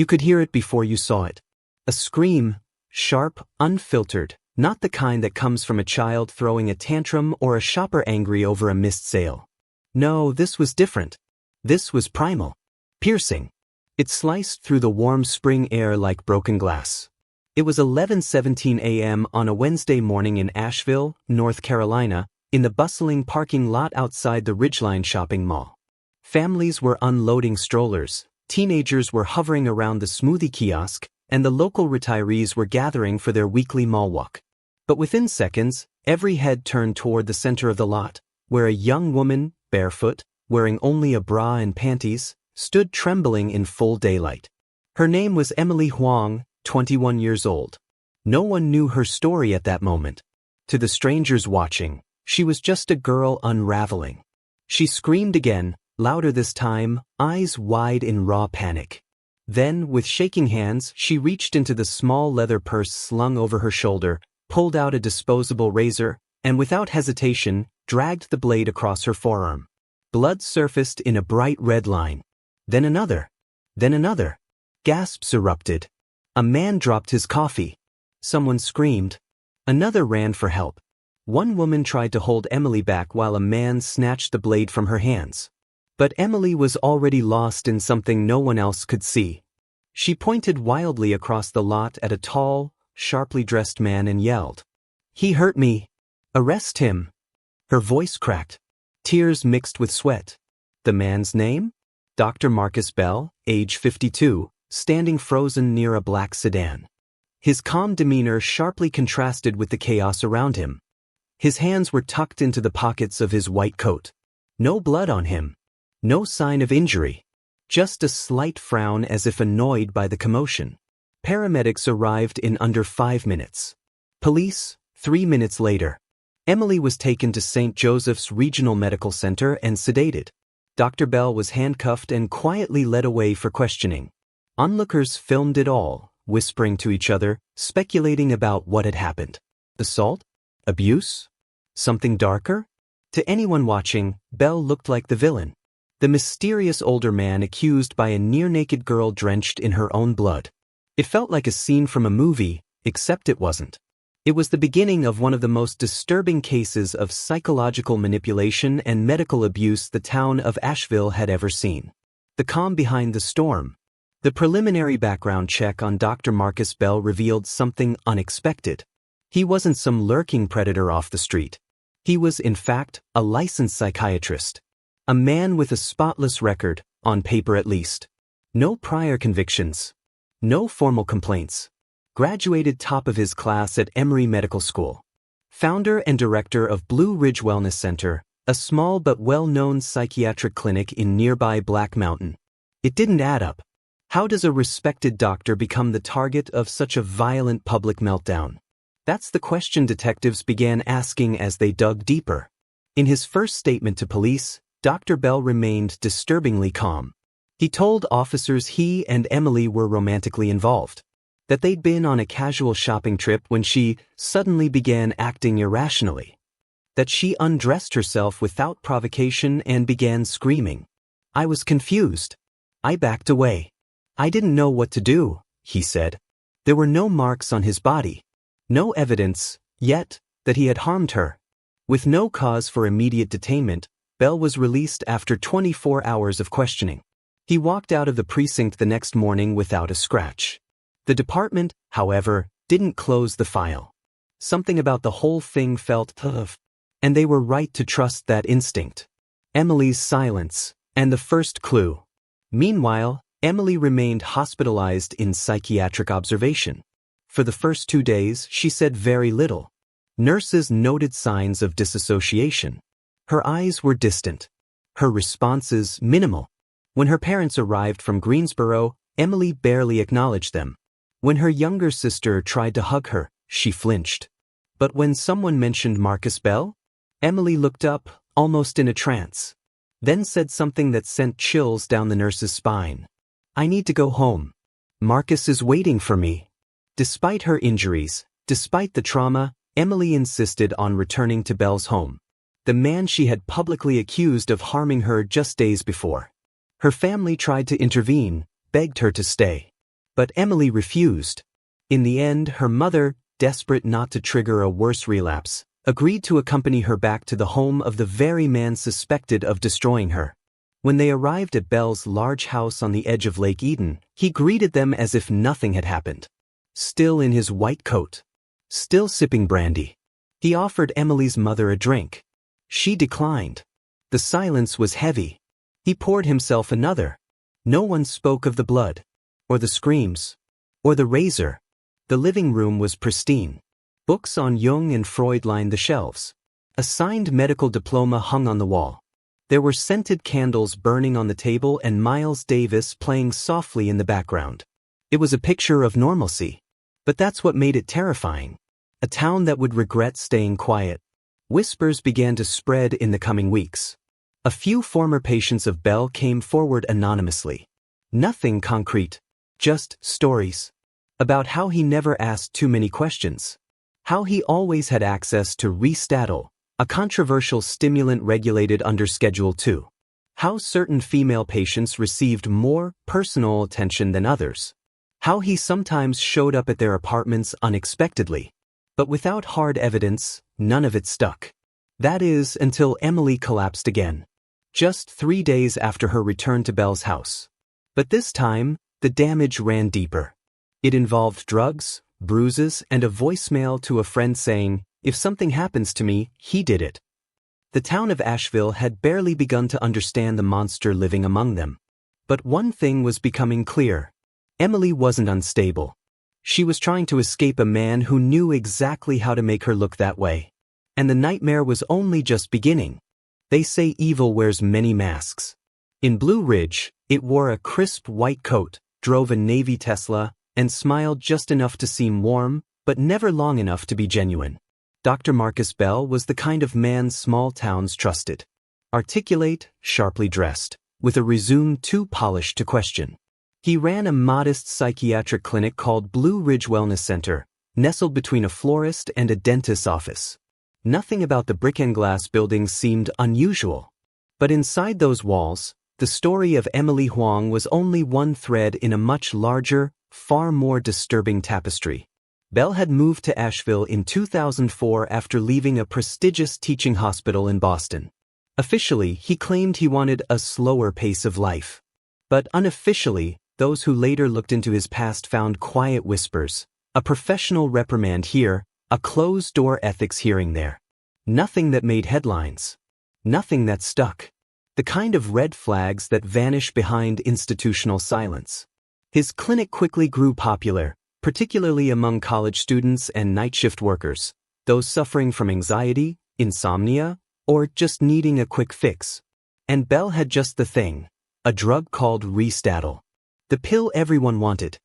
You could hear it before you saw it. A scream, sharp, unfiltered, not the kind that comes from a child throwing a tantrum or a shopper angry over a missed sale. No, this was different. This was primal. Piercing. It sliced through the warm spring air like broken glass. It was 11:17 a.m. on a Wednesday morning in Asheville, North Carolina, in the bustling parking lot outside the Ridgeline shopping mall. Families were unloading strollers, teenagers were hovering around the smoothie kiosk, and the local retirees were gathering for their weekly mall walk. But within seconds, every head turned toward the center of the lot, where a young woman, barefoot, wearing only a bra and panties, stood trembling in full daylight. Her name was Emily Huang, 21 years old. No one knew her story at that moment. To the strangers watching, she was just a girl unraveling. She screamed again, louder this time, eyes wide in raw panic. Then, with shaking hands, she reached into the small leather purse slung over her shoulder, pulled out a disposable razor, and without hesitation, dragged the blade across her forearm. Blood surfaced in a bright red line. Then another. Then another. Gasps erupted. A man dropped his coffee. Someone screamed. Another ran for help. One woman tried to hold Emily back while a man snatched the blade from her hands. But Emily was already lost in something no one else could see. She pointed wildly across the lot at a tall, sharply dressed man and yelled, "He hurt me! Arrest him!" Her voice cracked. Tears mixed with sweat. The man's name? Dr. Marcus Bell, age 52, standing frozen near a black sedan. His calm demeanor sharply contrasted with the chaos around him. His hands were tucked into the pockets of his white coat. No blood on him. No sign of injury. Just a slight frown as if annoyed by the commotion. Paramedics arrived in under 5 minutes. Police, 3 minutes later. Emily was taken to St. Joseph's Regional Medical Center and sedated. Dr. Bell was handcuffed and quietly led away for questioning. Onlookers filmed it all, whispering to each other, speculating about what had happened. Assault? Abuse? Something darker? To anyone watching, Bell looked like the villain. The mysterious older man accused by a near-naked girl drenched in her own blood. It felt like a scene from a movie, except it wasn't. It was the beginning of one of the most disturbing cases of psychological manipulation and medical abuse the town of Asheville had ever seen. The calm behind the storm. The preliminary background check on Dr. Marcus Bell revealed something unexpected. He wasn't some lurking predator off the street. He was, in fact, a licensed psychiatrist. A man with a spotless record, on paper at least. No prior convictions. No formal complaints. Graduated top of his class at Emory Medical School. Founder and director of Blue Ridge Wellness Center, a small but well-known psychiatric clinic in nearby Black Mountain. It didn't add up. How does a respected doctor become the target of such a violent public meltdown? That's the question detectives began asking as they dug deeper. In his first statement to police, Dr. Bell remained disturbingly calm. He told officers he and Emily were romantically involved, that they'd been on a casual shopping trip when she suddenly began acting irrationally, that she undressed herself without provocation and began screaming. I was confused. I backed away. I didn't know what to do, he said. There were no marks on his body. No evidence, yet, that he had harmed her. With no cause for immediate detainment, Bell was released after 24 hours of questioning. He walked out of the precinct the next morning without a scratch. The department, however, didn't close the file. Something about the whole thing felt tough, and they were right to trust that instinct. Emily's silence, and the first clue. Meanwhile, Emily remained hospitalized in psychiatric observation. For the first 2 days, she said very little. Nurses noted signs of disassociation. Her eyes were distant. Her responses minimal. When her parents arrived from Greensboro, Emily barely acknowledged them. When her younger sister tried to hug her, she flinched. But when someone mentioned Marcus Bell, Emily looked up, almost in a trance. Then said something that sent chills down the nurse's spine. I need to go home. Marcus is waiting for me. Despite her injuries, despite the trauma, Emily insisted on returning to Bell's home. The man she had publicly accused of harming her just days before. Her family tried to intervene, begged her to stay. But Emily refused. In the end, her mother, desperate not to trigger a worse relapse, agreed to accompany her back to the home of the very man suspected of destroying her. When they arrived at Belle's large house on the edge of Lake Eden, he greeted them as if nothing had happened. Still in his white coat. Still sipping brandy. He offered Emily's mother a drink. She declined. The silence was heavy. He poured himself another. No one spoke of the blood, or the screams, or the razor. The living room was pristine. Books on Jung and Freud lined the shelves. A signed medical diploma hung on the wall. There were scented candles burning on the table and Miles Davis playing softly in the background. It was a picture of normalcy. But that's what made it terrifying. A town that would regret staying quiet. Whispers began to spread in the coming weeks. A few former patients of Belle came forward anonymously. Nothing concrete. Just stories. About how he never asked too many questions. How he always had access to Ristatil, a controversial stimulant regulated under Schedule II. How certain female patients received more personal attention than others. How he sometimes showed up at their apartments unexpectedly. But without hard evidence, none of it stuck. That is, until Emily collapsed again. Just 3 days after her return to Belle's house. But this time, the damage ran deeper. It involved drugs, bruises, and a voicemail to a friend saying, "If something happens to me, he did it." The town of Asheville had barely begun to understand the monster living among them. But one thing was becoming clear. Emily wasn't unstable. She was trying to escape a man who knew exactly how to make her look that way. And the nightmare was only just beginning. They say evil wears many masks. In Blue Ridge, it wore a crisp white coat, drove a Navy Tesla, and smiled just enough to seem warm, but never long enough to be genuine. Dr. Marcus Bell was the kind of man small towns trusted. Articulate, sharply dressed, with a resume too polished to question. He ran a modest psychiatric clinic called Blue Ridge Wellness Center, nestled between a florist and a dentist's office. Nothing about the brick and glass buildings seemed unusual. But inside those walls, the story of Emily Huang was only one thread in a much larger, far more disturbing tapestry. Bell had moved to Asheville in 2004 after leaving a prestigious teaching hospital in Boston. Officially, he claimed he wanted a slower pace of life. But unofficially, those who later looked into his past found quiet whispers, a professional reprimand here, a closed-door ethics hearing there. Nothing that made headlines. Nothing that stuck. The kind of red flags that vanish behind institutional silence. His clinic quickly grew popular, particularly among college students and night shift workers, those suffering from anxiety, insomnia, or just needing a quick fix. And Bell had just the thing, a drug called Ristatil. The pill everyone wanted.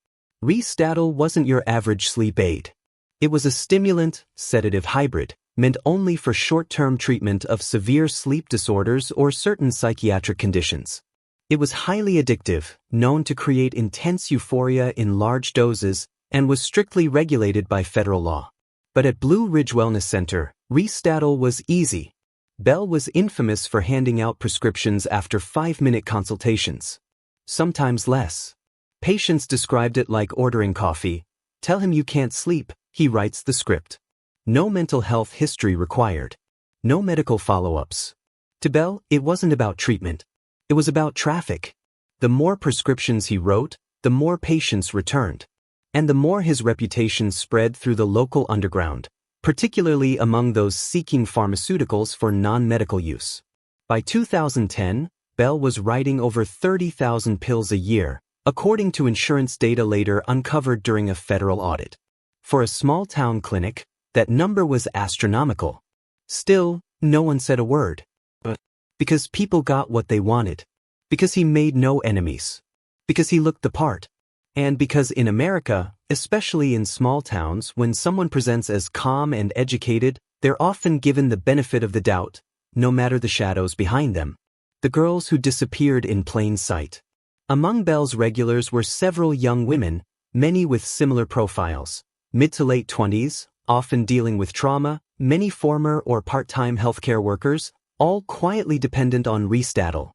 Ristatil wasn't your average sleep aid. It was a stimulant, sedative hybrid, meant only for short-term treatment of severe sleep disorders or certain psychiatric conditions. It was highly addictive, known to create intense euphoria in large doses, and was strictly regulated by federal law. But at Blue Ridge Wellness Center, Ristatil was easy. Bell was infamous for handing out prescriptions after 5-minute consultations. Sometimes less. Patients described it like ordering coffee. Tell him you can't sleep, he writes the script. No mental health history required. No medical follow-ups. To Bell, it wasn't about treatment. It was about traffic. The more prescriptions he wrote, the more patients returned. And the more his reputation spread through the local underground, particularly among those seeking pharmaceuticals for non-medical use. By 2010, Bell was writing over 30,000 pills a year, according to insurance data later uncovered during a federal audit. For a small-town clinic, that number was astronomical. Still, no one said a word. But because people got what they wanted. Because he made no enemies. Because he looked the part. And because in America, especially in small towns, when someone presents as calm and educated, they're often given the benefit of the doubt, no matter the shadows behind them. The girls who disappeared in plain sight. Among Bell's regulars were several young women, many with similar profiles. Mid to late 20s, often dealing with trauma, many former or part-time healthcare workers, all quietly dependent on Ristatil.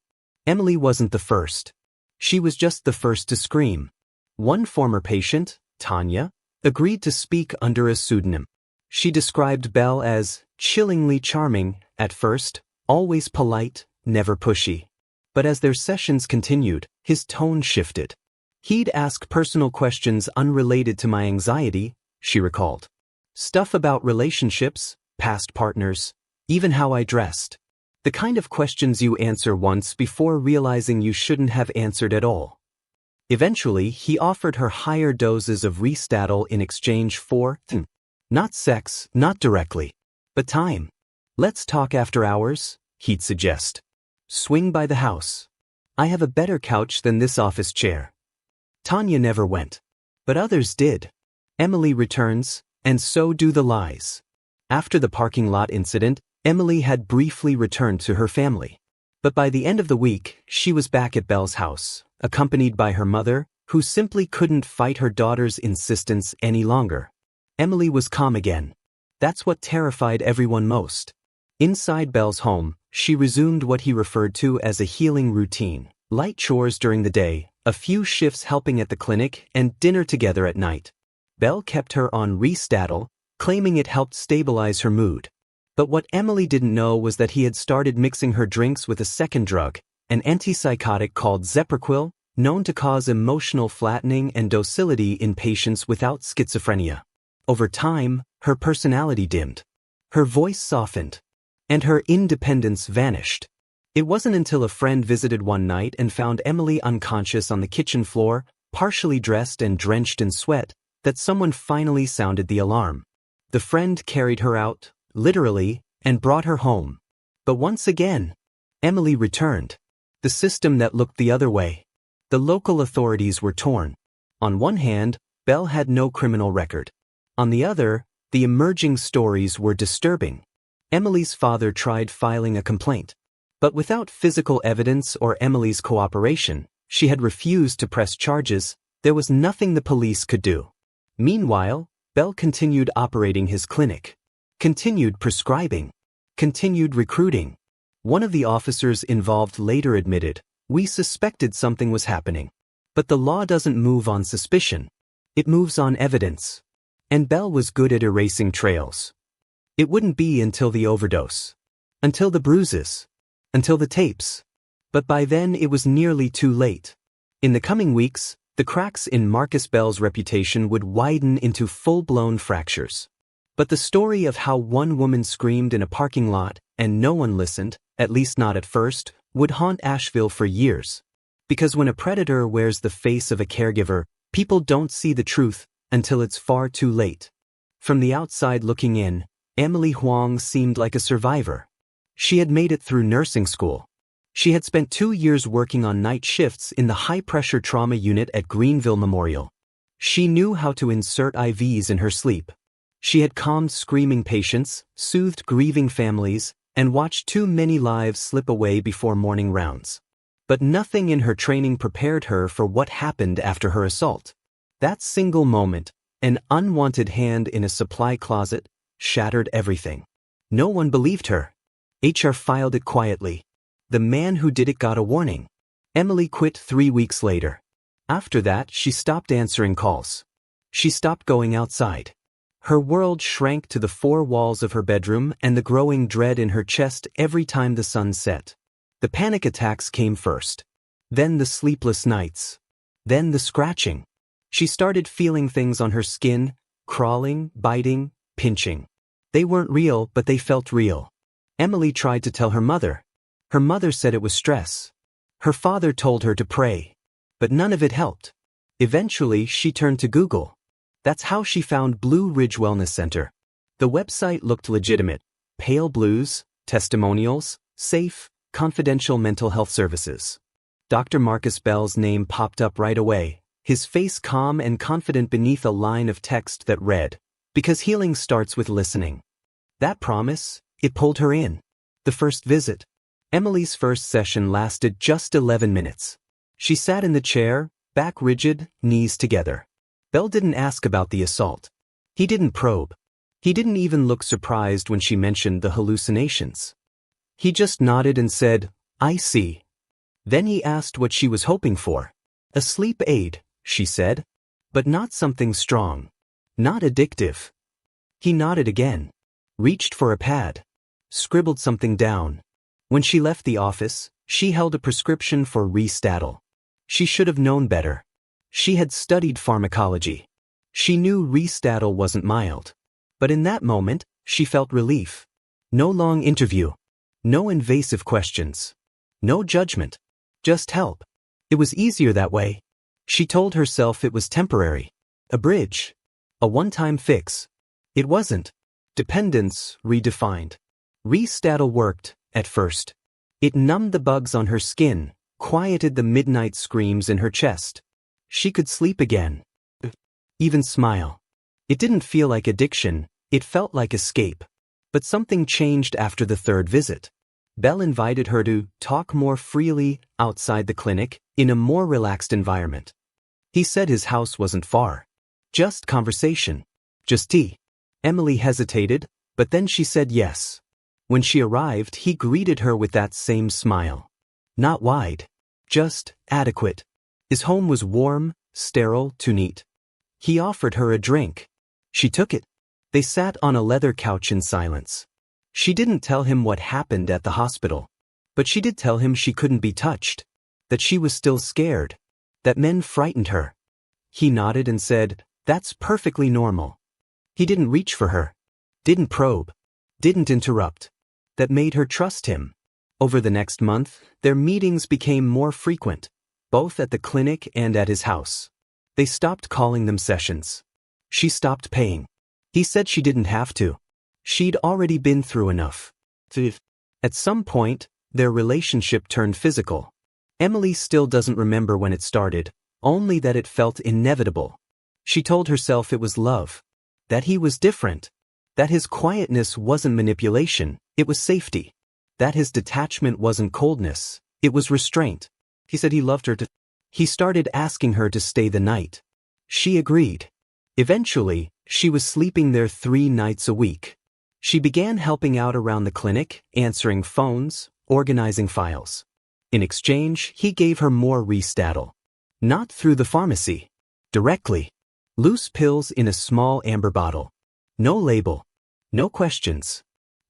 Emily wasn't the first. She was just the first to scream. One former patient, Tanya, agreed to speak under a pseudonym. She described Bell as chillingly charming at first, always polite, never pushy. But as their sessions continued, his tone shifted. He'd ask personal questions unrelated to my anxiety, she recalled. Stuff about relationships, past partners, even how I dressed. The kind of questions you answer once before realizing you shouldn't have answered at all. Eventually, he offered her higher doses of Ristatil in exchange for, not sex, not directly, but time. Let's talk after hours, he'd suggest. Swing by the house. I have a better couch than this office chair. Tanya never went. But others did. Emily returns, and so do the lies. After the parking lot incident, Emily had briefly returned to her family. But by the end of the week, she was back at Belle's house, accompanied by her mother, who simply couldn't fight her daughter's insistence any longer. Emily was calm again. That's what terrified everyone most. Inside Belle's home, she resumed what he referred to as a healing routine. Light chores during the day, a few shifts helping at the clinic, and dinner together at night. Belle kept her on Ristatil, claiming it helped stabilize her mood. But what Emily didn't know was that he had started mixing her drinks with a second drug, an antipsychotic called Zepraquil, known to cause emotional flattening and docility in patients without schizophrenia. Over time, her personality dimmed. Her voice softened. And her independence vanished. It wasn't until a friend visited one night and found Emily unconscious on the kitchen floor, partially dressed and drenched in sweat, that someone finally sounded the alarm. The friend carried her out, literally, and brought her home. But once again, Emily returned. The system that looked the other way. The local authorities were torn. On one hand, Belle had no criminal record. On the other, the emerging stories were disturbing. Emily's father tried filing a complaint. But without physical evidence or Emily's cooperation, she had refused to press charges. There was nothing the police could do. Meanwhile, Belle continued operating his clinic. Continued prescribing. Continued recruiting. One of the officers involved later admitted, "We suspected something was happening. But the law doesn't move on suspicion. It moves on evidence." And Belle was good at erasing trails. It wouldn't be until the overdose. Until the bruises. Until the tapes. But by then it was nearly too late. In the coming weeks, the cracks in Marcus Belle's reputation would widen into full-blown fractures. But the story of how one woman screamed in a parking lot and no one listened, at least not at first, would haunt Asheville for years. Because when a predator wears the face of a caregiver, people don't see the truth until it's far too late. From the outside looking in, Emily Huang seemed like a survivor. She had made it through nursing school. She had spent 2 years working on night shifts in the high-pressure trauma unit at Greenville Memorial. She knew how to insert IVs in her sleep. She had calmed screaming patients, soothed grieving families, and watched too many lives slip away before morning rounds. But nothing in her training prepared her for what happened after her assault. That single moment, an unwanted hand in a supply closet, shattered everything. No one believed her. HR filed it quietly. The man who did it got a warning. Emily quit 3 weeks later. After that, she stopped answering calls. She stopped going outside. Her world shrank to the 4 walls of her bedroom and the growing dread in her chest every time the sun set. The panic attacks came first. Then the sleepless nights. Then the scratching. She started feeling things on her skin, crawling, biting, pinching. They weren't real, but they felt real. Emily tried to tell her mother. Her mother said it was stress. Her father told her to pray. But none of it helped. Eventually, she turned to Google. That's how she found Blue Ridge Wellness Center. The website looked legitimate. Pale blues, testimonials, safe, confidential mental health services. Dr. Marcus Bell's name popped up right away, his face calm and confident beneath a line of text that read, "Because healing starts with listening." That promise, it pulled her in. The first visit. Emily's first session lasted just 11 minutes. She sat in the chair, back rigid, knees together. Bell didn't ask about the assault. He didn't probe. He didn't even look surprised when she mentioned the hallucinations. He just nodded and said, "I see." Then he asked what she was hoping for. "A sleep aid," she said. But not something strong. Not addictive. He nodded again. Reached for a pad. Scribbled something down. When she left the office, she held a prescription for Ristatil. She should have known better. She had studied pharmacology. She knew Ristatil wasn't mild. But in that moment, she felt relief. No long interview. No invasive questions. No judgment. Just help. It was easier that way. She told herself it was temporary. A bridge. A one-time fix. It wasn't. Dependence redefined. Ristatil worked, at first. It numbed the bugs on her skin, quieted the midnight screams in her chest. She could sleep again. Even smile. It didn't feel like addiction, it felt like escape. But something changed after the third visit. Bell invited her to talk more freely outside the clinic, in a more relaxed environment. He said his house wasn't far. Just conversation. Just tea. Emily hesitated, but then she said yes. When she arrived, he greeted her with that same smile. Not wide. Just adequate. His home was warm, sterile, too neat. He offered her a drink. She took it. They sat on a leather couch in silence. She didn't tell him what happened at the hospital. But she did tell him she couldn't be touched. That she was still scared. That men frightened her. He nodded and said, "That's perfectly normal." He didn't reach for her. Didn't probe. Didn't interrupt. That made her trust him. Over the next month, their meetings became more frequent, both at the clinic and at his house. They stopped calling them sessions. She stopped paying. He said she didn't have to. She'd already been through enough. At some point, their relationship turned physical. Emily still doesn't remember when it started, only that it felt inevitable. She told herself it was love. That he was different. That his quietness wasn't manipulation, it was safety. That his detachment wasn't coldness, it was restraint. He said he loved her to. He started asking her to stay the night. She agreed. Eventually, she was sleeping there 3 nights a week. She began helping out around the clinic, answering phones, organizing files. In exchange, he gave her more Ristatil. Not through the pharmacy. Directly. Loose pills in a small amber bottle. No label. No questions.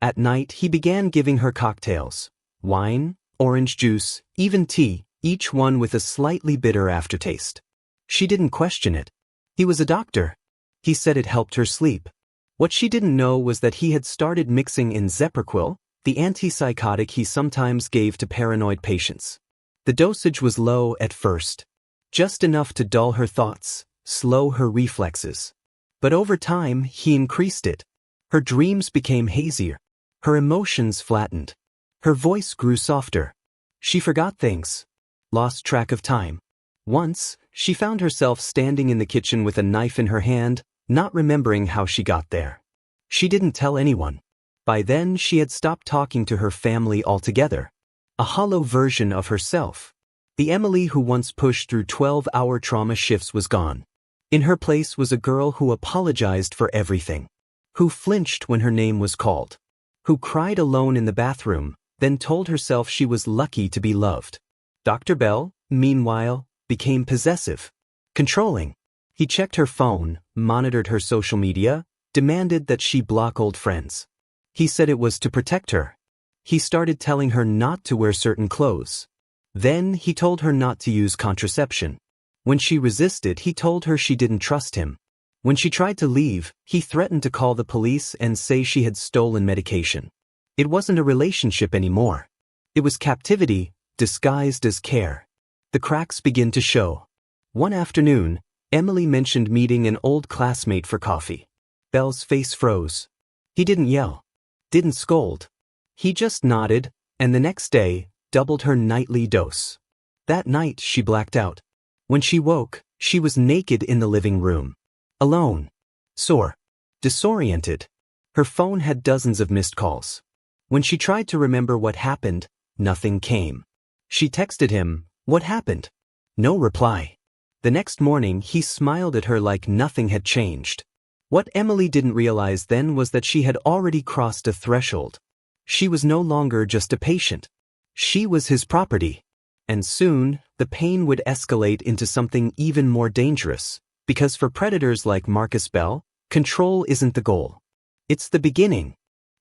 At night, he began giving her cocktails. Wine, orange juice, even tea, each one with a slightly bitter aftertaste. She didn't question it. He was a doctor. He said it helped her sleep. What she didn't know was that he had started mixing in Zeperquil, the antipsychotic he sometimes gave to paranoid patients. The dosage was low at first. Just enough to dull her thoughts, slow her reflexes. But over time, he increased it. Her dreams became hazier. Her emotions flattened. Her voice grew softer. She forgot things. Lost track of time. Once, she found herself standing in the kitchen with a knife in her hand, not remembering how she got there. She didn't tell anyone. By then, she had stopped talking to her family altogether. A hollow version of herself. The Emily who once pushed through 12-hour trauma shifts was gone. In her place was a girl who apologized for everything. Who flinched when her name was called. Who cried alone in the bathroom, then told herself she was lucky to be loved. Dr. Bell, meanwhile, became possessive. Controlling. He checked her phone, monitored her social media, demanded that she block old friends. He said it was to protect her. He started telling her not to wear certain clothes. Then he told her not to use contraception. When she resisted, he told her she didn't trust him. When she tried to leave, he threatened to call the police and say she had stolen medication. It wasn't a relationship anymore. It was captivity, disguised as care. The cracks began to show. One afternoon, Emily mentioned meeting an old classmate for coffee. Bell's face froze. He didn't yell. Didn't scold. He just nodded, and the next day, doubled her nightly dose. That night, she blacked out. When she woke, she was naked in the living room. Alone. Sore. Disoriented. Her phone had dozens of missed calls. When she tried to remember what happened, nothing came. She texted him, "What happened?" No reply. The next morning, he smiled at her like nothing had changed. What Emily didn't realize then was that she had already crossed a threshold. She was no longer just a patient. She was his property. And soon, the pain would escalate into something even more dangerous. Because for predators like Marcus Bell, control isn't the goal. It's the beginning.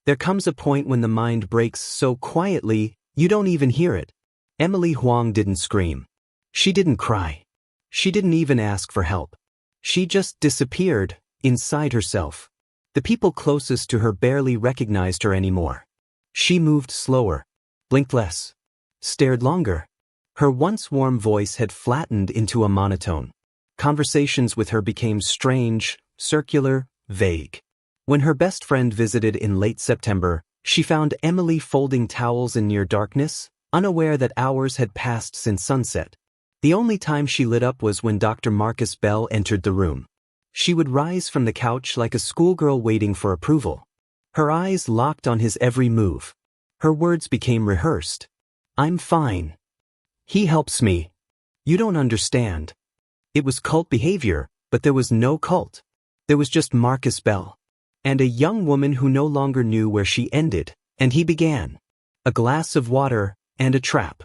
There comes a point when the mind breaks so quietly, you don't even hear it. Emily Huang didn't scream. She didn't cry. She didn't even ask for help. She just disappeared, inside herself. The people closest to her barely recognized her anymore. She moved slower, blinked less, stared longer. Her once warm voice had flattened into a monotone. Conversations with her became strange, circular, vague. When her best friend visited in late September, she found Emily folding towels in near darkness, unaware that hours had passed since sunset. The only time she lit up was when Dr. Marcus Bell entered the room. She would rise from the couch like a schoolgirl waiting for approval. Her eyes locked on his every move. Her words became rehearsed. "I'm fine. He helps me. You don't understand." It was cult behavior, but there was no cult. There was just Marcus Bell. And a young woman who no longer knew where she ended, and he began. A glass of water, and a trap.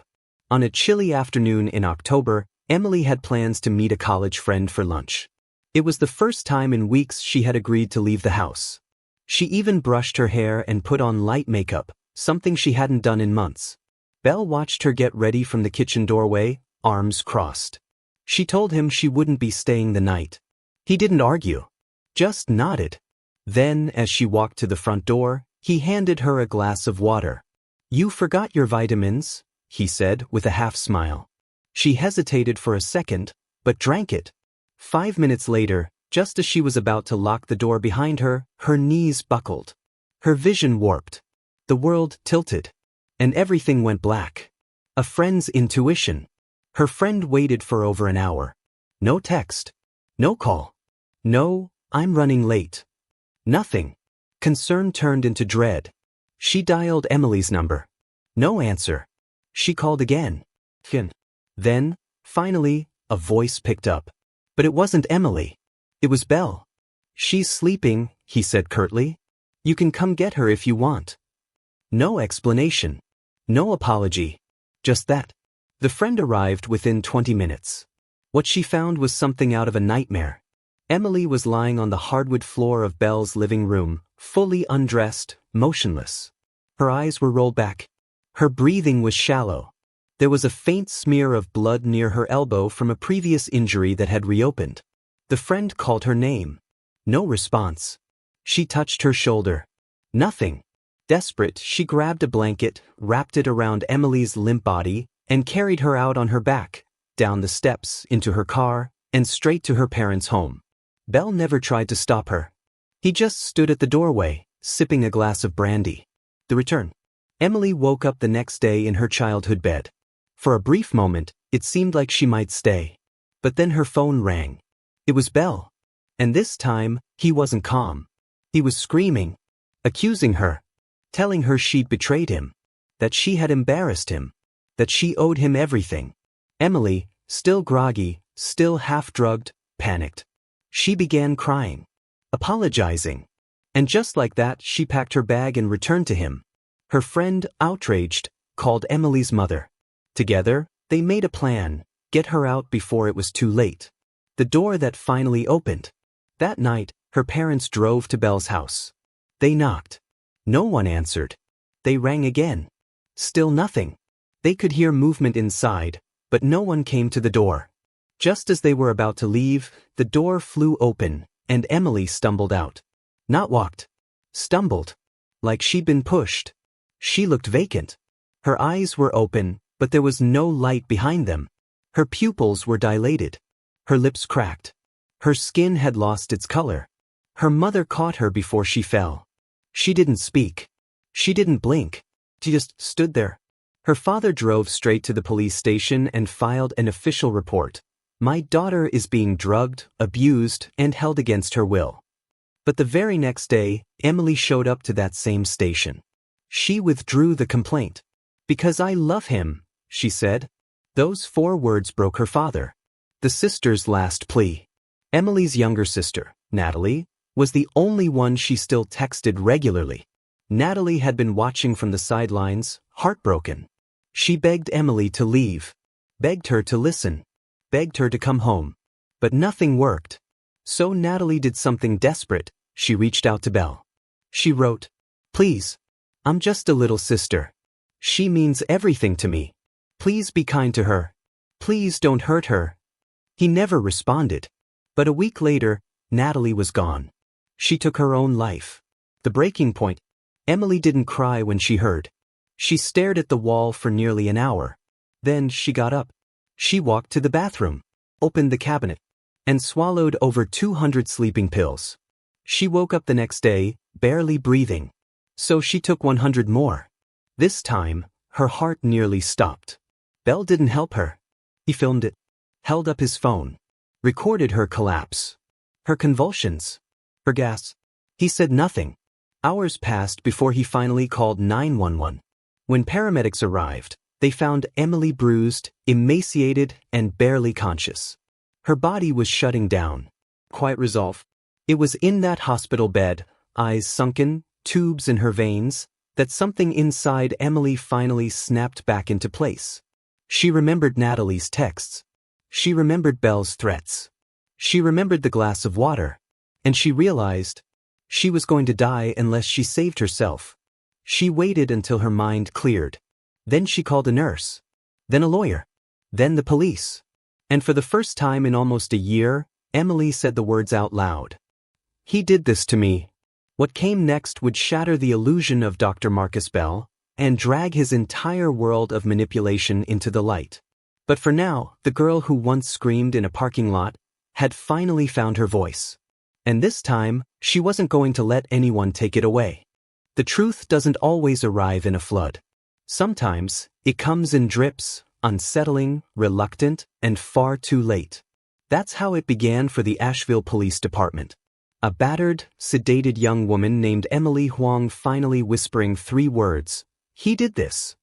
On a chilly afternoon in October, Emily had plans to meet a college friend for lunch. It was the first time in weeks she had agreed to leave the house. She even brushed her hair and put on light makeup, something she hadn't done in months. Belle watched her get ready from the kitchen doorway, arms crossed. She told him she wouldn't be staying the night. He didn't argue. Just nodded. Then, as she walked to the front door, he handed her a glass of water. "You forgot your vitamins," he said with a half smile. She hesitated for a second, but drank it. 5 minutes later, just as she was about to lock the door behind her, her knees buckled. Her vision warped. The world tilted. And everything went black. A friend's intuition. Her friend waited for over an hour. No text. No call. No, "I'm running late." Nothing. Concern turned into dread. She dialed Emily's number. No answer. She called again. Then, finally, a voice picked up. But it wasn't Emily. It was Belle. "She's sleeping," he said curtly. "You can come get her if you want." No explanation. No apology. Just that. The friend arrived within 20 minutes. What she found was something out of a nightmare. Emily was lying on the hardwood floor of Belle's living room, fully undressed, motionless. Her eyes were rolled back. Her breathing was shallow. There was a faint smear of blood near her elbow from a previous injury that had reopened. The friend called her name. No response. She touched her shoulder. Nothing. Desperate, she grabbed a blanket, wrapped it around Emily's limp body, and carried her out on her back, down the steps, into her car, and straight to her parents' home. Belle never tried to stop her. He just stood at the doorway, sipping a glass of brandy. The return. Emily woke up the next day in her childhood bed. For a brief moment, it seemed like she might stay. But then her phone rang. It was Belle. And this time, he wasn't calm. He was screaming, accusing her, telling her she'd betrayed him, that she had embarrassed him, that she owed him everything. Emily, still groggy, still half-drugged, panicked. She began crying, apologizing. And just like that, she packed her bag and returned to him. Her friend, outraged, called Emily's mother. Together, they made a plan, get her out before it was too late. The door that finally opened. That night, her parents drove to Belle's house. They knocked. No one answered. They rang again. Still nothing. They could hear movement inside, but no one came to the door. Just as they were about to leave, the door flew open, and Emily stumbled out. Not walked. Stumbled. Like she'd been pushed. She looked vacant. Her eyes were open, but there was no light behind them. Her pupils were dilated. Her lips cracked. Her skin had lost its color. Her mother caught her before she fell. She didn't speak. She didn't blink. She just stood there. Her father drove straight to the police station and filed an official report. "My daughter is being drugged, abused, and held against her will." But the very next day, Emily showed up to that same station. She withdrew the complaint. "Because I love him," she said. Those 4 words broke her father. The sister's last plea. Emily's younger sister, Natalie, was the only one she still texted regularly. Natalie had been watching from the sidelines, heartbroken. She begged Emily to leave, begged her to listen, begged her to come home. But nothing worked. So Natalie did something desperate. She reached out to Belle. She wrote, "Please. I'm just a little sister. She means everything to me. Please be kind to her. Please don't hurt her." He never responded. But a week later, Natalie was gone. She took her own life. The breaking point. Emily didn't cry when she heard. She stared at the wall for nearly an hour. Then she got up. She walked to the bathroom, opened the cabinet, and swallowed over 200 sleeping pills. She woke up the next day, barely breathing. So she took 100 more. This time, her heart nearly stopped. Belle didn't help her. He filmed it, held up his phone, recorded her collapse, her convulsions, her gasps. He said nothing. Hours passed before he finally called 911. When paramedics arrived, they found Emily bruised, emaciated, and barely conscious. Her body was shutting down. Quite resolved. It was in that hospital bed, eyes sunken, tubes in her veins, that something inside Emily finally snapped back into place. She remembered Natalie's texts. She remembered Belle's threats. She remembered the glass of water. And she realized she was going to die unless she saved herself. She waited until her mind cleared. Then she called a nurse. Then a lawyer. Then the police. And for the first time in almost a year, Emily said the words out loud. "He did this to me." What came next would shatter the illusion of Dr. Marcus Bell and drag his entire world of manipulation into the light. But for now, the girl who once screamed in a parking lot had finally found her voice. And this time, she wasn't going to let anyone take it away. The truth doesn't always arrive in a flood. Sometimes, it comes in drips, unsettling, reluctant, and far too late. That's how it began for the Asheville Police Department. A battered, sedated young woman named Emily Huang finally whispering 3 words. "He did this."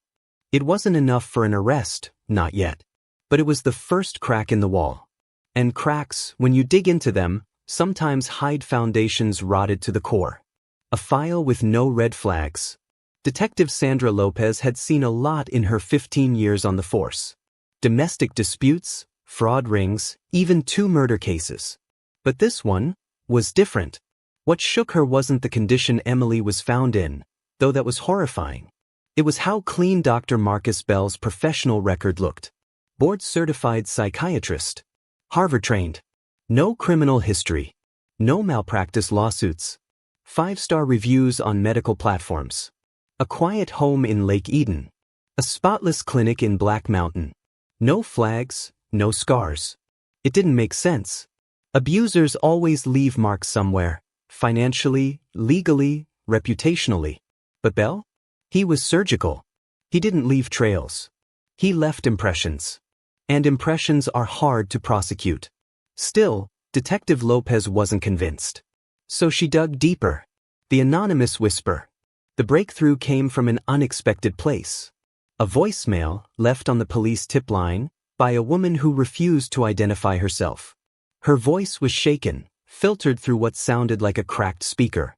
It wasn't enough for an arrest, not yet. But it was the first crack in the wall. And cracks, when you dig into them, sometimes hide foundations rotted to the core. A file with no red flags. Detective Sandra Lopez had seen a lot in her 15 years on the force. Domestic disputes, fraud rings, even 2 murder cases. But this one was different. What shook her wasn't the condition Emily was found in, though that was horrifying. It was how clean Dr. Marcus Bell's professional record looked. Board-certified psychiatrist. Harvard-trained. No criminal history. No malpractice lawsuits. 5-star reviews on medical platforms. A quiet home in Lake Eden. A spotless clinic in Black Mountain. No flags, no scars. It didn't make sense. Abusers always leave marks somewhere. Financially, legally, reputationally. But Bell? He was surgical. He didn't leave trails. He left impressions. And impressions are hard to prosecute. Still, Detective Lopez wasn't convinced. So she dug deeper. The anonymous whisper. The breakthrough came from an unexpected place. A voicemail left on the police tip line by a woman who refused to identify herself. Her voice was shaken, filtered through what sounded like a cracked speaker.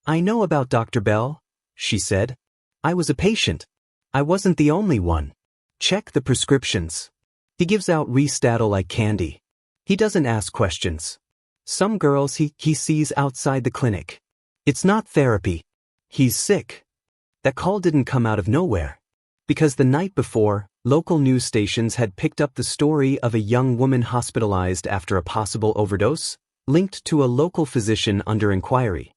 "I know about Dr. Bell," she said. "I was a patient. I wasn't the only one. Check the prescriptions. He gives out Restadil like candy. He doesn't ask questions. Some girls he sees outside the clinic. It's not therapy. He's sick." That call didn't come out of nowhere. Because the night before, local news stations had picked up the story of a young woman hospitalized after a possible overdose, linked to a local physician under inquiry.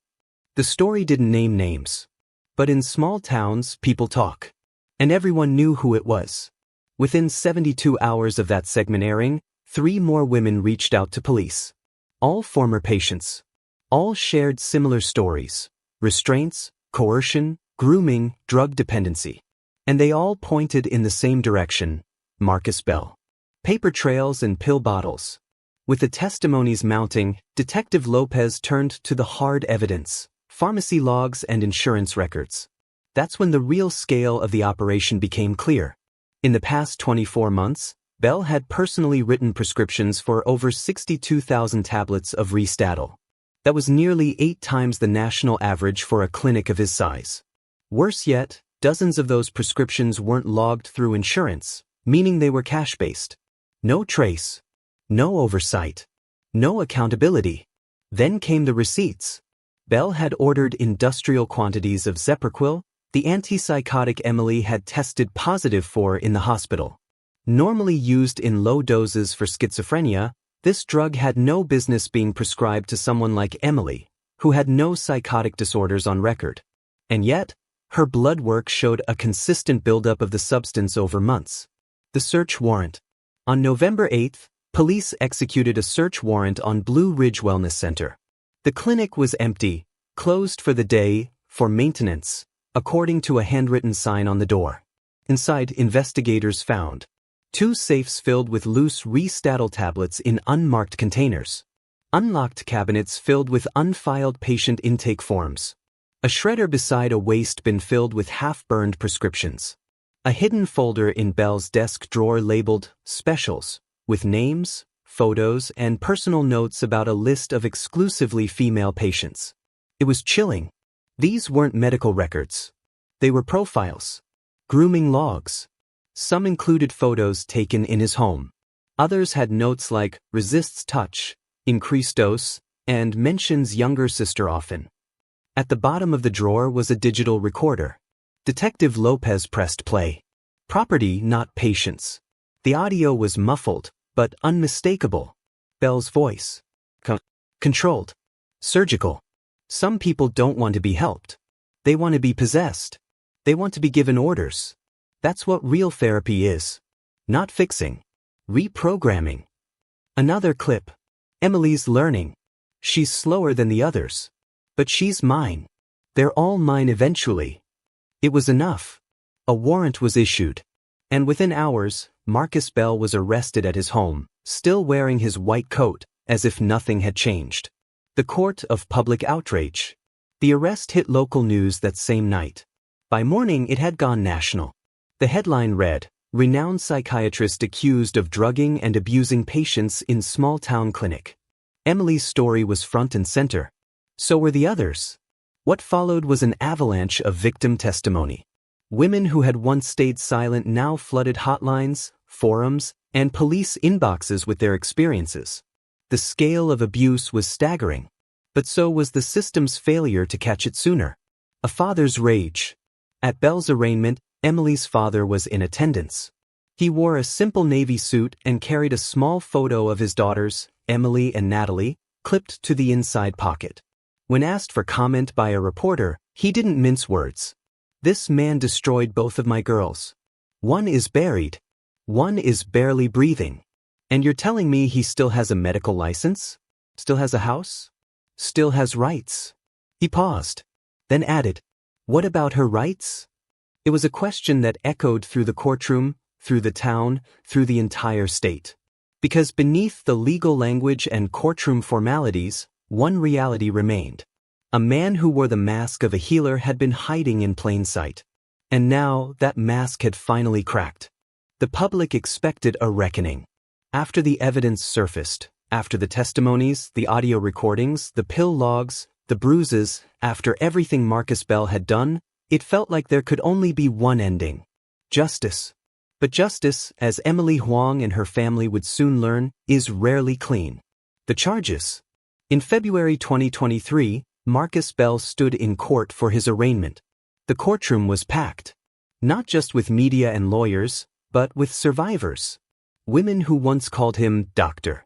The story didn't name names. But in small towns, people talk. And everyone knew who it was. Within 72 hours of that segment airing, 3 more women reached out to police. All former patients. All shared similar stories. Restraints, coercion, grooming, drug dependency. And they all pointed in the same direction, Marcus Bell. Paper trails and pill bottles. With the testimonies mounting, Detective Lopez turned to the hard evidence, pharmacy logs and insurance records. That's when the real scale of the operation became clear. In the past 24 months, Bell had personally written prescriptions for over 62,000 tablets of Restadil. That was nearly 8 times the national average for a clinic of his size. Worse yet, dozens of those prescriptions weren't logged through insurance, meaning they were cash-based. No trace. No oversight. No accountability. Then came the receipts. Belle had ordered industrial quantities of Zepraquil, the antipsychotic Emily had tested positive for in the hospital. Normally used in low doses for schizophrenia, this drug had no business being prescribed to someone like Emily, who had no psychotic disorders on record. And yet, her blood work showed a consistent buildup of the substance over months. The search warrant. On November 8th, police executed a search warrant on Blue Ridge Wellness Center. The clinic was empty, closed for the day, for maintenance, according to a handwritten sign on the door. Inside, investigators found 2 safes filled with loose Ristatil tablets in unmarked containers, unlocked cabinets filled with unfiled patient intake forms, a shredder beside a waste bin filled with half-burned prescriptions, a hidden folder in Belle's desk drawer labeled Specials, with names, photos, and personal notes about a list of exclusively female patients. It was chilling. These weren't medical records. They were profiles, grooming logs. Some included photos taken in his home. Others had notes like resists touch, increased dose, and mentions younger sister often. At the bottom of the drawer was a digital recorder. Detective Lopez pressed play. Property, not patients. The audio was muffled, but unmistakable. Belle's voice. Controlled. Surgical. Some people don't want to be helped. They want to be possessed. They want to be given orders. That's what real therapy is. Not fixing. Reprogramming. Another clip. Emily's learning. She's slower than the others. But she's mine. They're all mine eventually. It was enough. A warrant was issued. And within hours, Marcus Bell was arrested at his home, still wearing his white coat, as if nothing had changed. The court of public outrage. The arrest hit local news that same night. By morning it had gone national. The headline read, "Renowned psychiatrist accused of drugging and abusing patients in small-town clinic." Emily's story was front and center. So were the others. What followed was an avalanche of victim testimony. Women who had once stayed silent now flooded hotlines, forums, and police inboxes with their experiences. The scale of abuse was staggering. But so was the system's failure to catch it sooner. A father's rage. At Belle's arraignment, Emily's father was in attendance. He wore a simple navy suit and carried a small photo of his daughters, Emily and Natalie, clipped to the inside pocket. When asked for comment by a reporter, he didn't mince words. "This man destroyed both of my girls. One is buried. One is barely breathing. And you're telling me he still has a medical license? Still has a house? Still has rights?" He paused, then added, "What about her rights?" It was a question that echoed through the courtroom, through the town, through the entire state. Because beneath the legal language and courtroom formalities, one reality remained. A man who wore the mask of a healer had been hiding in plain sight. And now that mask had finally cracked. The public expected a reckoning. After the evidence surfaced, after the testimonies, the audio recordings, the pill logs, the bruises, after everything Marcus Bell had done, it felt like there could only be one ending. Justice. But justice, as Emily Huang and her family would soon learn, is rarely clean. The charges. In February 2023, Marcus Bell stood in court for his arraignment. The courtroom was packed. Not just with media and lawyers, but with survivors. Women who once called him doctor.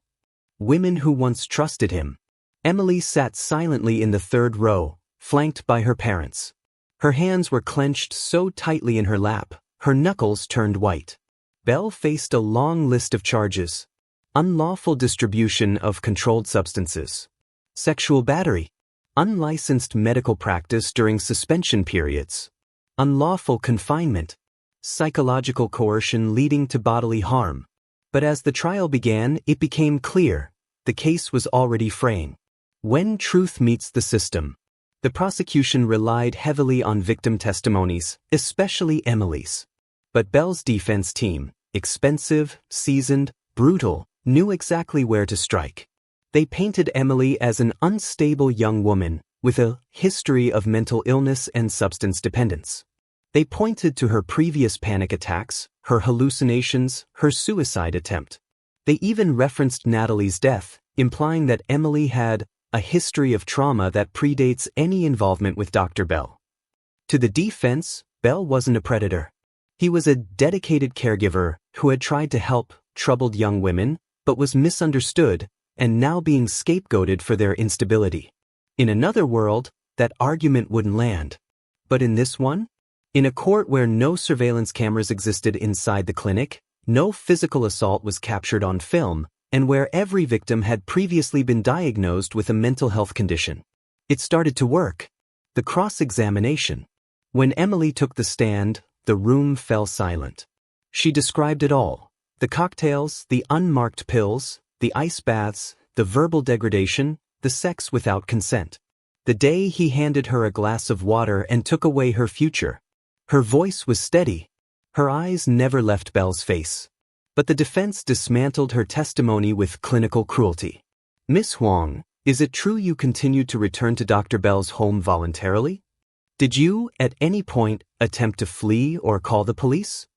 Women who once trusted him. Emily sat silently in the third row, flanked by her parents. Her hands were clenched so tightly in her lap, her knuckles turned white. Bell faced a long list of charges. Unlawful distribution of controlled substances. Sexual battery. Unlicensed medical practice during suspension periods. Unlawful confinement. Psychological coercion leading to bodily harm. But as the trial began, it became clear. The case was already fraying. When truth meets the system. The prosecution relied heavily on victim testimonies, especially Emily's. But Bell's defense team, expensive, seasoned, brutal, knew exactly where to strike. They painted Emily as an unstable young woman with a history of mental illness and substance dependence. They pointed to her previous panic attacks, her hallucinations, her suicide attempt. They even referenced Natalie's death, implying that Emily had a history of trauma that predates any involvement with Dr. Bell. To the defense, Bell wasn't a predator. He was a dedicated caregiver who had tried to help troubled young women, but was misunderstood and now being scapegoated for their instability. In another world, that argument wouldn't land. But in this one? In a court where no surveillance cameras existed inside the clinic, no physical assault was captured on film, and where every victim had previously been diagnosed with a mental health condition. It started to work. The cross-examination. When Emily took the stand, the room fell silent. She described it all. The cocktails, the unmarked pills, the ice baths, the verbal degradation, the sex without consent. The day he handed her a glass of water and took away her future. Her voice was steady. Her eyes never left Bell's face. But the defense dismantled her testimony with clinical cruelty. Miss Huang, is it true you continued to return to Dr. Bell's home voluntarily? Did you, at any point, attempt to flee or call the police?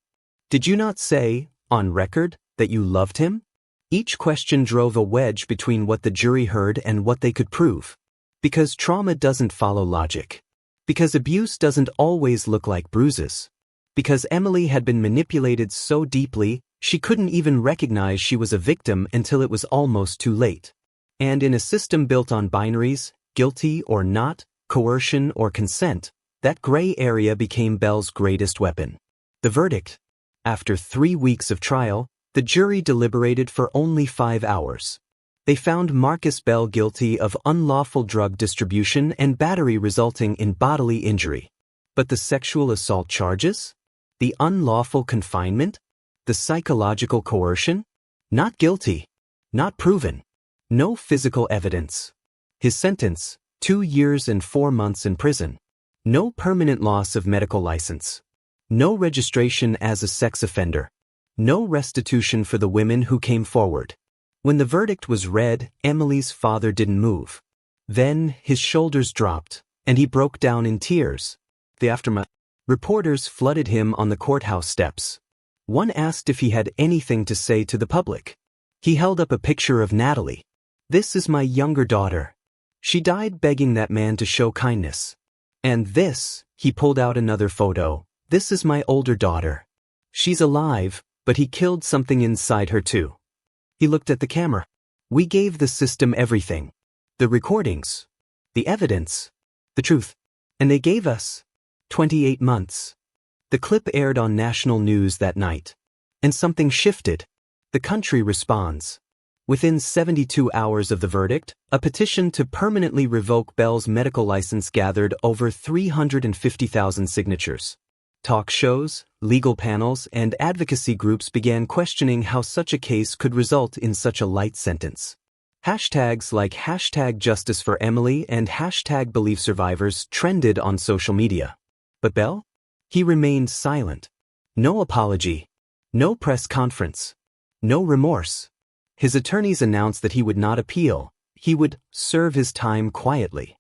Did you not say, on record, that you loved him? Each question drove a wedge between what the jury heard and what they could prove. Because trauma doesn't follow logic. Because abuse doesn't always look like bruises. Because Emily had been manipulated so deeply, she couldn't even recognize she was a victim until it was almost too late. And in a system built on binaries, guilty or not, coercion or consent, that gray area became Bell's greatest weapon. The verdict. After 3 weeks of trial, the jury deliberated for only 5 hours. They found Marcus Bell guilty of unlawful drug distribution and battery resulting in bodily injury. But the sexual assault charges? The unlawful confinement? The psychological coercion? Not guilty. Not proven. No physical evidence. His sentence, 2 years and 4 months in prison. No permanent loss of medical license. No registration as a sex offender. No restitution for the women who came forward. When the verdict was read, Emily's father didn't move. Then his shoulders dropped, and he broke down in tears. The aftermath. Reporters flooded him on the courthouse steps. One asked if he had anything to say to the public. He held up a picture of Natalie. This is my younger daughter. She died begging that man to show kindness. And this, he pulled out another photo. This is my older daughter. She's alive, but he killed something inside her too. He looked at the camera. We gave the system everything. The recordings. The evidence. The truth. And they gave us 28 months. The clip aired on national news that night. And something shifted. The country responds. Within 72 hours of the verdict, a petition to permanently revoke Bell's medical license gathered over 350,000 signatures. Talk shows, legal panels, and advocacy groups began questioning how such a case could result in such a light sentence. Hashtags like #JusticeForEmily and #BeliefSurvivors trended on social media. But Bell? He remained silent. No apology. No press conference. No remorse. His attorneys announced that he would not appeal. He would serve his time quietly.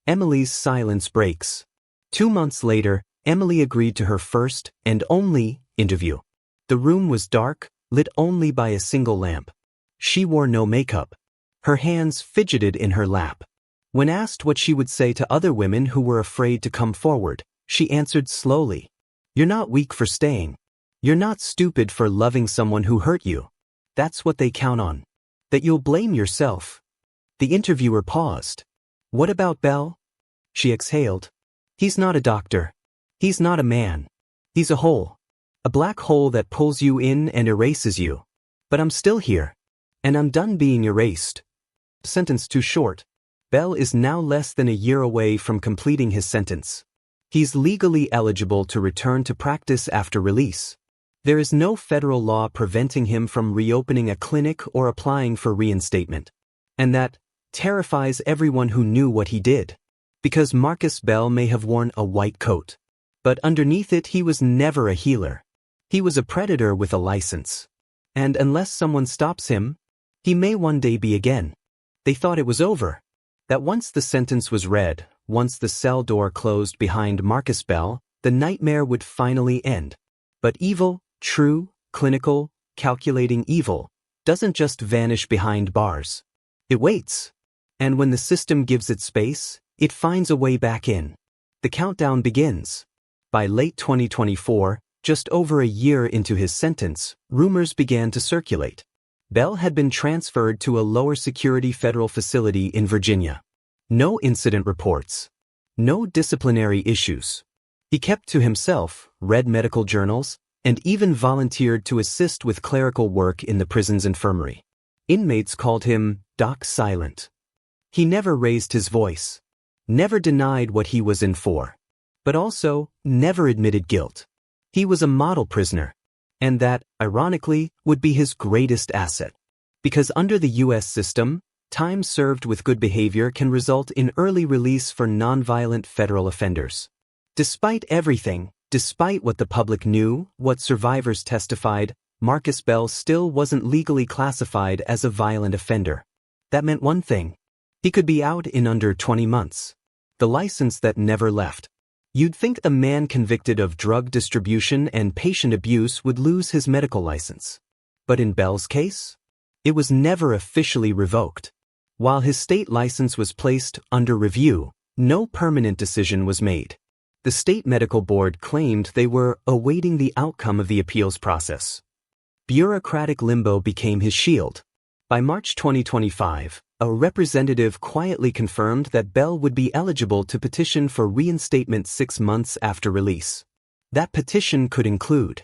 Emily's silence breaks. 2 months later, Emily agreed to her first and only interview. The room was dark, lit only by a single lamp. She wore no makeup. Her hands fidgeted in her lap. When asked what she would say to other women who were afraid to come forward, she answered slowly. You're not weak for staying. You're not stupid for loving someone who hurt you. That's what they count on. That you'll blame yourself. The interviewer paused. What about Bell? She exhaled. He's not a doctor. He's not a man. He's a hole. A black hole that pulls you in and erases you. But I'm still here. And I'm done being erased. Sentence too short. Bell is now less than a year away from completing his sentence. He's legally eligible to return to practice after release. There is no federal law preventing him from reopening a clinic or applying for reinstatement. And that terrifies everyone who knew what he did. Because Marcus Bell may have worn a white coat. But underneath it he was never a healer. He was a predator with a license. And unless someone stops him, he may one day be again. They thought it was over. That once the sentence was read, once the cell door closed behind Marcus Bell, the nightmare would finally end. But evil, true, clinical, calculating evil, doesn't just vanish behind bars. It waits. And when the system gives it space, it finds a way back in. The countdown begins. By late 2024, just over a year into his sentence, rumors began to circulate. Bell had been transferred to a lower security federal facility in Virginia. No incident reports. No disciplinary issues. He kept to himself, read medical journals, and even volunteered to assist with clerical work in the prison's infirmary. Inmates called him Doc Silent. He never raised his voice, never denied what he was in for, but also never admitted guilt. He was a model prisoner, and that, ironically, would be his greatest asset. Because under the U.S. system, time served with good behavior can result in early release for nonviolent federal offenders. Despite everything, despite what the public knew, what survivors testified, Marcus Bell still wasn't legally classified as a violent offender. That meant one thing. He could be out in under 20 months. The license that never left. You'd think a man convicted of drug distribution and patient abuse would lose his medical license. But in Bell's case, it was never officially revoked. While his state license was placed under review, no permanent decision was made. The state medical board claimed they were awaiting the outcome of the appeals process. Bureaucratic limbo became his shield. By March 2025, a representative quietly confirmed that Bell would be eligible to petition for reinstatement 6 months after release. That petition could include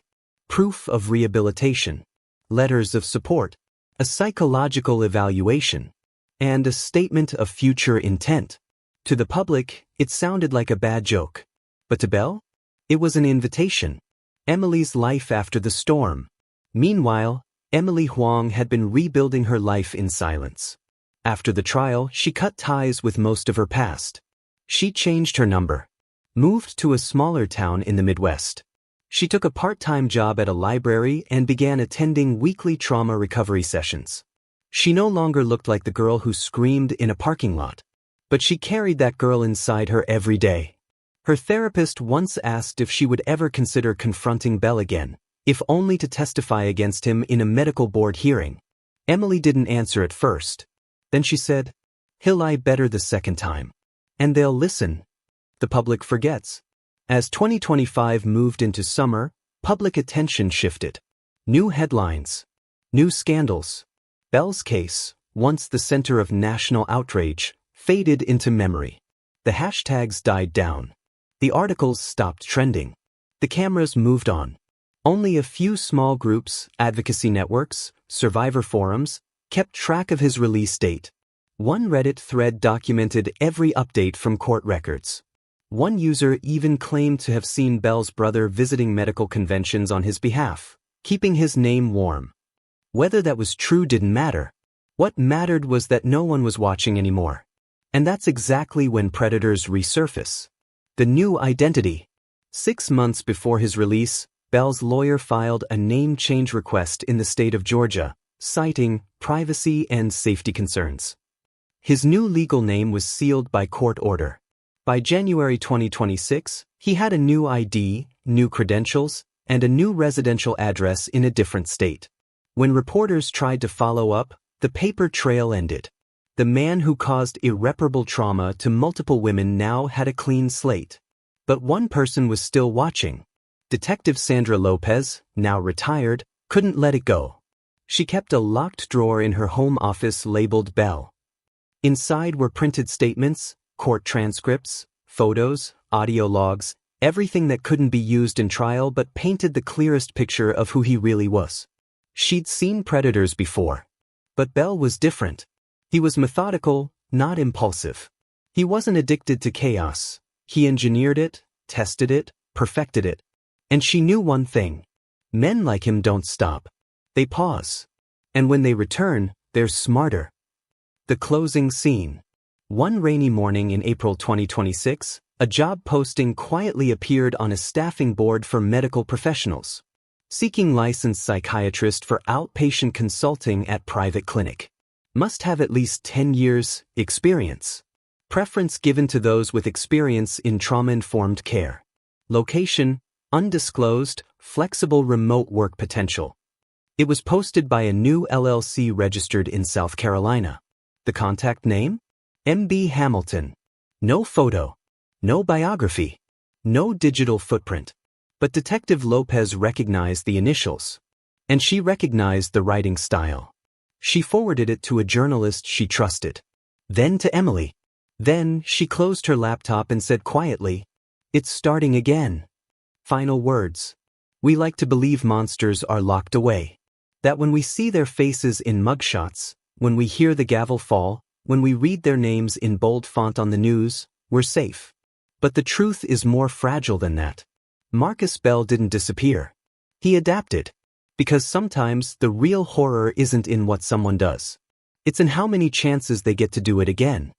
proof of rehabilitation, letters of support, a psychological evaluation, and a statement of future intent. To the public, it sounded like a bad joke. But to Bell, it was an invitation. Emily's life after the storm. Meanwhile, Emily Huang had been rebuilding her life in silence. After the trial, she cut ties with most of her past. She changed her number, moved to a smaller town in the Midwest. She took a part-time job at a library and began attending weekly trauma recovery sessions. She no longer looked like the girl who screamed in a parking lot, but she carried that girl inside her every day. Her therapist once asked if she would ever consider confronting Bell again, if only to testify against him in a medical board hearing. Emily didn't answer at first. Then she said, "He'll lie better the second time. And they'll listen." The public forgets. As 2025 moved into summer, public attention shifted. New headlines. New scandals. Bell's case, once the center of national outrage, faded into memory. The hashtags died down. The articles stopped trending. The cameras moved on. Only a few small groups, advocacy networks, survivor forums, kept track of his release date. One Reddit thread documented every update from court records. One user even claimed to have seen Bell's brother visiting medical conventions on his behalf, keeping his name warm. Whether that was true didn't matter. What mattered was that no one was watching anymore. And that's exactly when predators resurface. The new identity. 6 months before his release, Bell's lawyer filed a name change request in the state of Georgia, citing privacy and safety concerns. His new legal name was sealed by court order. By January 2026, he had a new ID, new credentials, and a new residential address in a different state. When reporters tried to follow up, the paper trail ended. The man who caused irreparable trauma to multiple women now had a clean slate. But one person was still watching. Detective Sandra Lopez, now retired, couldn't let it go. She kept a locked drawer in her home office labeled Bell. Inside were printed statements, court transcripts, photos, audio logs, everything that couldn't be used in trial but painted the clearest picture of who he really was. She'd seen predators before. But Bell was different. He was methodical, not impulsive. He wasn't addicted to chaos. He engineered it, tested it, perfected it. And she knew one thing. Men like him don't stop. They pause. And when they return, they're smarter. The closing scene. One rainy morning in April 2026, a job posting quietly appeared on a staffing board for medical professionals. Seeking licensed psychiatrist for outpatient consulting at private clinic. Must have at least 10 years experience. Preference given to those with experience in trauma-informed care. Location, undisclosed, flexible remote work potential. It was posted by a new LLC registered in South Carolina. The contact name? M.B. Hamilton. No photo. No biography. No digital footprint. But Detective Lopez recognized the initials. And she recognized the writing style. She forwarded it to a journalist she trusted. Then to Emily. Then she closed her laptop and said quietly, "It's starting again." Final words. We like to believe monsters are locked away. That when we see their faces in mugshots, when we hear the gavel fall, when we read their names in bold font on the news, we're safe. But the truth is more fragile than that. Marcus Bell didn't disappear. He adapted. Because sometimes the real horror isn't in what someone does. It's in how many chances they get to do it again.